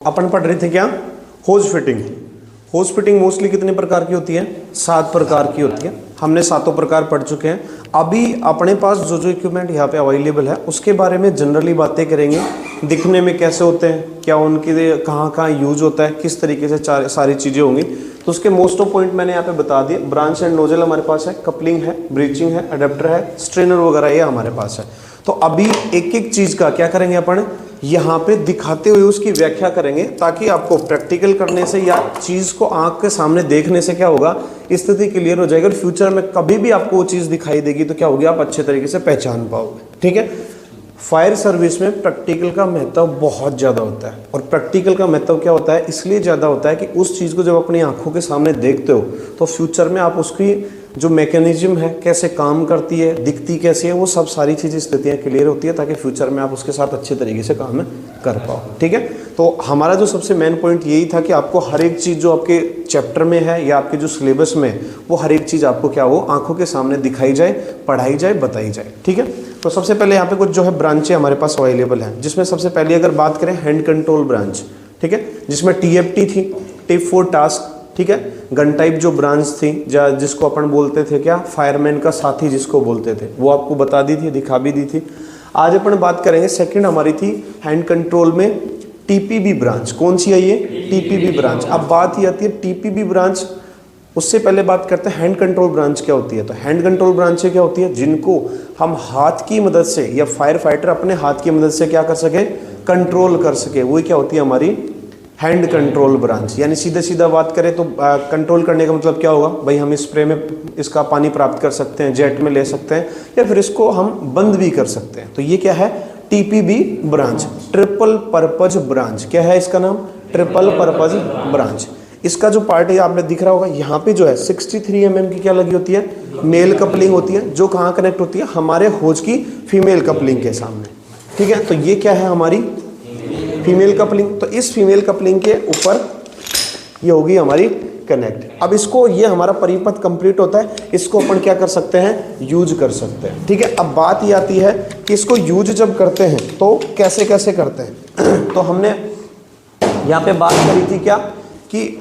अपन पढ़ रहे थे क्या, होज फिटिंग। होज फिटिंग मोस्टली कितने प्रकार की होती है? 7 प्रकार की होती है। हमने 7 प्रकार पढ़ चुके हैं। अभी अपने पास जो जो इक्विपमेंट यहाँ पे अवेलेबल है उसके बारे में जनरली बातें करेंगे। दिखने में कैसे होते हैं, क्या उनके कहाँ कहाँ यूज होता है, किस तरीके से सारी चीज़ें होंगी। तो उसके मोस्ट ऑफ पॉइंट मैंने यहाँ पे बता दिए। ब्रांच एंड नोजल हमारे पास है, कपलिंग है, ब्रीचिंग है, अडेप्टर है, स्ट्रेनर वगैरह ये हमारे पास है। तो अभी एक एक चीज़ का क्या करेंगे अपन, यहाँ पे दिखाते हुए उसकी व्याख्या करेंगे, ताकि आपको प्रैक्टिकल करने से या चीज़ को आंख के सामने देखने से क्या होगा, स्थिति क्लियर हो जाएगी और फ्यूचर में कभी भी आपको वो चीज़ दिखाई देगी तो क्या होगी, आप अच्छे तरीके से पहचान पाओगे। ठीक है। फायर सर्विस में प्रैक्टिकल का महत्व बहुत ज़्यादा होता है। और प्रैक्टिकल का महत्व क्या होता है, इसलिए ज़्यादा होता है कि उस चीज़ को जब अपनी आंखों के सामने देखते हो तो फ्यूचर में आप उसकी जो मैकेनिज्म है, कैसे काम करती है, दिखती कैसे है, वो सब सारी चीज़ें स्थितियाँ क्लियर होती है, ताकि फ्यूचर में आप उसके साथ अच्छे तरीके से काम कर पाओ। ठीक है। तो हमारा जो सबसे मेन पॉइंट यही था कि आपको हर एक चीज़ जो आपके चैप्टर में है या आपके जो सिलेबस में, वो हर एक चीज़ आपको क्या हो, आंखों के सामने दिखाई जाए, पढ़ाई जाए, बताई जाए। ठीक है। तो सबसे पहले यहाँ पे कुछ जो है ब्रांचें हमारे पास अवेलेबल हैं, जिसमें सबसे पहले अगर बात करें हैंड कंट्रोल ब्रांच। ठीक है। जिसमें TFT थी, टिप फॉर टास्क। ठीक है। गन टाइप जो ब्रांच थी, जिसको अपन बोलते थे क्या, फायरमैन का साथी जिसको बोलते थे, वो आपको बता दी थी, दिखा भी दी थी। आज अपन बात करेंगे सेकंड हमारी थी हैंड कंट्रोल में TPB ब्रांच। कौन सी है ये? TPB branch. अब बात ही आती है TPB ब्रांच, उससे पहले बात करते हैं हैंड कंट्रोल ब्रांच क्या होती है। तो हैंड कंट्रोल ब्रांचें क्या होती है, जिनको हम हाथ की मदद से या फायर फाइटर अपने हाथ की मदद से क्या कर सके, कंट्रोल कर सके, वही क्या होती है हमारी हैंड कंट्रोल ब्रांच। यानी सीधा सीधा बात करें तो कंट्रोल करने का मतलब क्या होगा भाई, हम स्प्रे में इसका पानी प्राप्त कर सकते हैं, जेट में ले सकते हैं, या फिर इसको हम बंद भी कर सकते हैं। तो ये क्या है, TPB branch, triple purpose branch. क्या है इसका नाम? Triple purpose branch. इसका जो पार्ट है आपने दिख रहा होगा, यहाँ पे जो है 63 mm की क्या लगी होती है, मेल कपलिंग होती है, जो कहाँ कनेक्ट होती है, हमारे होज की फीमेल कपलिंग के सामने। ठीक है। तो ये क्या है हमारी फीमेल कपलिंग। तो इस फीमेल कपलिंग के ऊपर ये होगी हमारी कनेक्ट। अब इसको, ये हमारा परिपथ कंप्लीट होता है, इसको अपन क्या कर सकते हैं, यूज कर सकते हैं। ठीक है। अब बात ये आती है कि इसको यूज जब करते हैं तो कैसे कैसे करते हैं। तो हमने यहाँ पे बात करी थी क्या, कि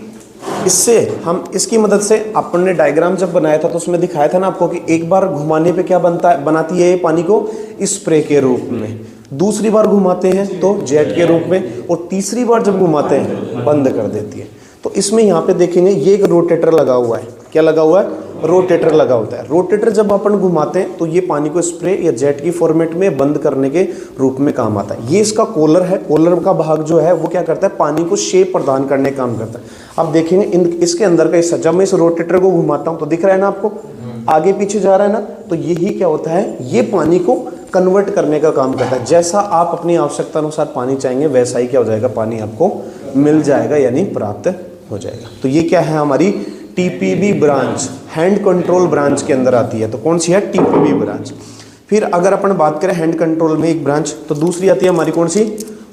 इससे हम, इसकी मदद से अपन ने डायग्राम जब बनाया था तो उसमें दिखाया था ना आपको कि एक बार घुमाने पे क्या बनाती है ये पानी को, स्प्रे के रूप में, दूसरी बार घुमाते हैं तो जेट के रूप में, और तीसरी बार जब घुमाते हैं बंद कर देती है। तो इसमें यहाँ पे देखेंगे ये एक रोटेटर लगा हुआ है। क्या लगा हुआ है? रोटेटर लगा होता है। रोटेटर जब अपन घुमाते हैं तो ये पानी को स्प्रे या जेट की फॉर्मेट में बंद करने के रूप में काम आता है। ये इसका कॉलर है। कॉलर का भाग जो है वो क्या करता है, पानी को शेप प्रदान करने का काम करता है। अब देखेंगे इसके अंदर का हिस्सा, जब मैं इस रोटेटर को घुमाता हूँ तो दिख रहा है ना आपको, आगे पीछे जा रहा है ना, तो यही क्या होता है, ये पानी को कन्वर्ट करने का काम करता है। जैसा आप अपनी आवश्यकता अनुसार पानी चाहेंगे वैसा ही क्या हो जाएगा, पानी आपको मिल जाएगा, यानी प्राप्त हो जाएगा। तो ये क्या है हमारी TPB branch, hand control branch के अंदर आती है। तो कौन सी है? TPB branch. फिर अगर अपन बात करें हैंड कंट्रोल में एक ब्रांच, तो दूसरी आती है हमारी कौन सी,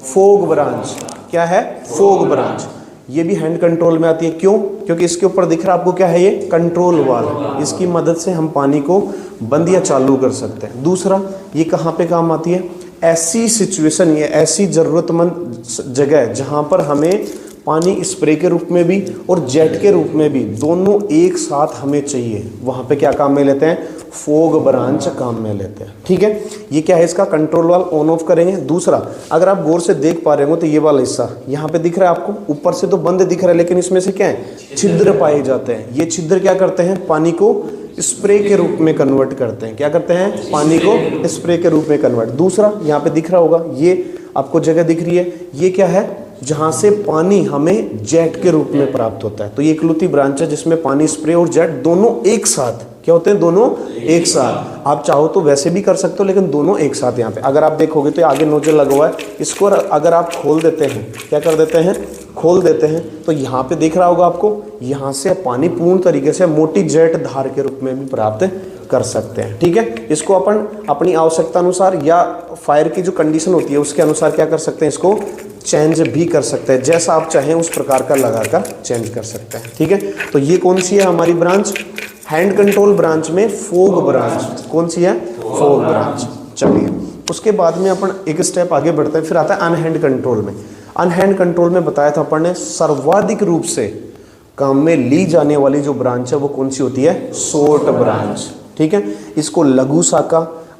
फॉग ब्रांच। क्या है? Fog branch. ये भी हैंड कंट्रोल में आती है। क्यों? क्योंकि इसके ऊपर दिख रहा है आपको क्या है, ये कंट्रोल वाल्व। इसकी मदद से हम पानी को बंद या चालू कर सकते हैं। दूसरा, ये कहाँ पे काम आती है, ऐसी सिचुएशन, ये ऐसी ज़रूरतमंद जगह जहाँ पर हमें पानी स्प्रे के रूप में भी और जेट के रूप में भी दोनों एक साथ हमें चाहिए, वहाँ पे क्या काम में लेते हैं, फॉग ब्रांच काम में लेते हैं। ठीक है। ये क्या है, इसका कंट्रोल वाल्व ऑन ऑफ करेंगे। दूसरा, अगर आप गौर से देख पा रहे हो तो ये वाला हिस्सा यहाँ पे दिख रहा है आपको, ऊपर से तो बंद दिख रहा है, लेकिन इसमें से क्या है, छिद्र पाए जाते हैं। ये छिद्र क्या करते हैं, पानी को स्प्रे के रूप में कन्वर्ट करते हैं। क्या करते हैं, पानी को स्प्रे के रूप में कन्वर्ट। दूसरा, यहाँ पे दिख रहा होगा, ये आपको जगह दिख रही है, ये क्या है, जहाँ से पानी हमें जेट के रूप में प्राप्त होता है। तो ये इकलौती ब्रांच है जिसमें पानी स्प्रे और जेट दोनों एक साथ क्या होते हैं, दोनों एक साथ। आप चाहो तो वैसे भी कर सकते हो, लेकिन दोनों एक साथ। यहाँ पे अगर आप देखोगे तो आगे नोजल लगा हुआ है, इसको अगर आप खोल देते हैं, क्या कर देते हैं, खोल देते हैं, तो यहाँ पे दिख रहा होगा आपको, यहाँ से पानी पूर्ण तरीके से मोटी जेट धार के रूप में भी प्राप्त कर सकते हैं। ठीक है। इसको अपन अपनी आवश्यकता अनुसार या फायर की जो कंडीशन होती है उसके अनुसार क्या कर सकते हैं, इसको चेंज भी कर सकते हैं। जैसा आप चाहें उस प्रकार का लगाकर चेंज कर सकते हैं। ठीक है। तो ये कौन सी है हमारी ब्रांच, हैंड कंट्रोल ब्रांच में फॉग ब्रांच। कौन सी है? Fog branch. चलिए, उसके बाद में अपन एक स्टेप आगे बढ़ते हैं, फिर आता है अनहैंड कंट्रोल में। अनहैंड कंट्रोल में बताया था अपन ने, सर्वाधिक रूप से काम में ली जाने वाली जो ब्रांच है वो कौन सी होती है? Short branch. ठीक है, इसको लघु शाखा,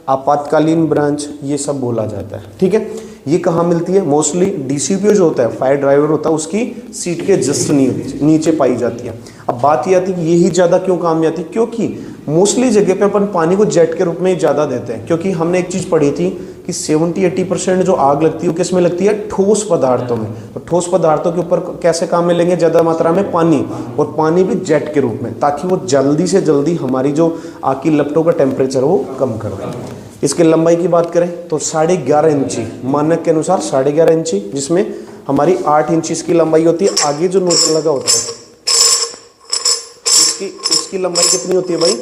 आपातकालीन ब्रांच, ये सब बोला जाता है। ठीक है, ये कहाँ मिलती है? मोस्टली डीसीपीओ जो होता है, फायर ड्राइवर होता है, उसकी सीट के जस्ट नीचे पाई जाती है। अब बात ये आती है कि यही ज़्यादा क्यों काम में आती है? क्योंकि मोस्टली जगह पे अपन पानी को जेट के रूप में ही ज़्यादा देते हैं, क्योंकि हमने एक चीज़ पढ़ी थी कि 70-80% जो आग लगती है वो किस में लगती है? ठोस पदार्थों में। तो ठोस पदार्थों के ऊपर कैसे काम में लेंगे ज़्यादा मात्रा में? पानी, और पानी भी जेट के रूप में, ताकि वो जल्दी से जल्दी हमारी जो आग की लपटों का टेम्परेचर वो कम कर दें। इसके लंबाई की बात करें तो 11.5 इंची, मानक के अनुसार 11.5 इंची, जिसमें हमारी 8 इंची इसकी लंबाई होती है। आगे जो नोजल लगा होता है इसकी लंबाई कितनी होती है भाई?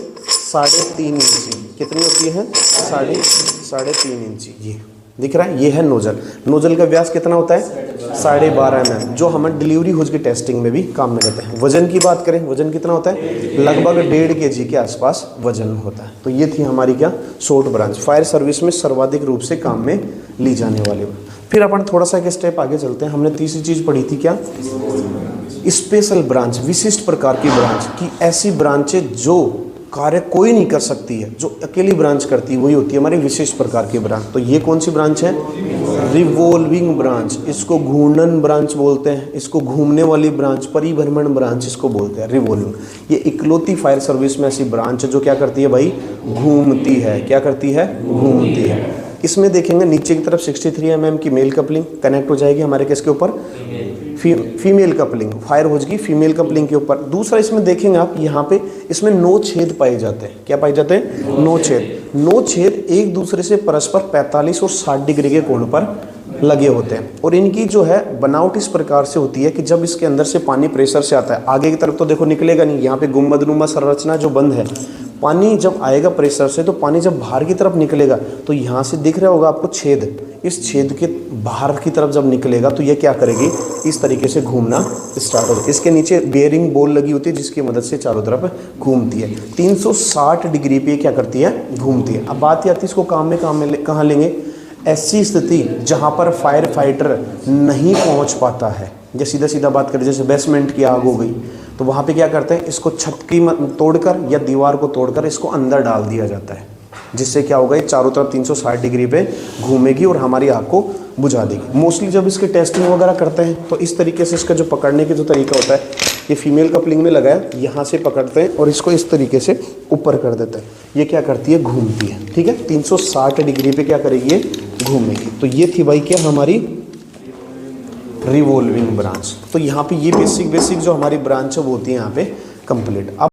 3.5 इंची। कितनी होती है? 3.5 इंची। ये दिख रहा है, ये है नोजल। नोजल का व्यास कितना होता है? 12.5 mm, जो हम डिलीवरी होज की टेस्टिंग में भी काम में लेते हैं। वजन की बात करें, वजन कितना होता है? लगभग 1.5 kg के आसपास वजन होता है। तो ये थी हमारी क्या? शॉर्ट ब्रांच, फायर सर्विस में सर्वाधिक रूप से काम में ली जाने वाली। फिर अपन थोड़ा सा एक स्टेप आगे चलते हैं। हमने तीसरी चीज पढ़ी थी क्या? स्पेशल ब्रांच, विशिष्ट प्रकार की ब्रांच, की ऐसी ब्रांचें जो कार्य कोई नहीं कर सकती है, जो अकेली ब्रांच करती है, वही होती है हमारी विशिष्ट प्रकार की ब्रांच। तो ये कौन सी ब्रांच है? Revolving branch. इसको घूर्णन ब्रांच बोलते हैं, इसको घूमने वाली ब्रांच, परिभ्रमण ब्रांच इसको बोलते हैं, रिवॉल्विंग। ये इकलौती फायर सर्विस में ऐसी ब्रांच है जो क्या करती है भाई? घूमती है। क्या करती है? घूमती है। इसमें देखेंगे नीचे की तरफ 63 mm की मेल कपलिंग कनेक्ट हो जाएगी हमारे किसके ऊपर? फीमेल कपलिंग, फायर होज की फीमेल कपलिंग के ऊपर। दूसरा इसमें देखेंगे आप, यहाँ पे इसमें 9 छेद पाए जाते हैं। क्या पाए जाते हैं? 9 छेद। 9 छेद एक दूसरे से परस्पर 45 और 60 डिग्री के कोण पर लगे होते हैं, और इनकी जो है बनावट इस प्रकार से होती है कि जब इसके अंदर से पानी प्रेशर से आता है, आगे की तरफ तो देखो निकलेगा नहीं, यहाँ पे गुंबदनुमा संरचना जो बंद है, पानी जब आएगा प्रेशर से, तो पानी जब बाहर की तरफ निकलेगा तो यहाँ से दिख रहा होगा आपको छेद, इस छेद के बाहर की तरफ जब निकलेगा तो ये क्या करेगी? इस तरीके से घूमना स्टार्ट होगा। इसके नीचे बेयरिंग बॉल लगी होती है जिसकी मदद से चारों तरफ घूमती है। 360 डिग्री पे क्या करती है? घूमती है। अब बात आती है इसको काम में कहाँ लेंगे? ऐसी स्थिति जहाँ पर फायर फाइटर नहीं पहुँच पाता है, या सीधा सीधा बात करें जैसे बेसमेंट की आग हो गई, तो वहाँ पे क्या करते हैं? इसको छत की तोड़कर या दीवार को तोड़कर इसको अंदर डाल दिया जाता है, जिससे क्या होगा? ये चारों तरफ 360 डिग्री पे घूमेगी और हमारी आग को बुझा देगी। मोस्टली जब इसकी टेस्टिंग वगैरह करते हैं तो इस तरीके से इसका जो पकड़ने का जो तरीका होता है, ये फीमेल कपलिंग में लगाया, यहाँ से पकड़ते हैं और इसको इस तरीके से ऊपर कर देते हैं। ये क्या करती है? घूमती है। ठीक है, 360 डिग्री पे क्या करेगी? ये घूमेगी। तो ये थी भाई क्या? हमारी रिवॉल्विंग ब्रांच। तो यहाँ पे ये बेसिक जो हमारी ब्रांच है वो होती है यहाँ पे कंप्लीट। अब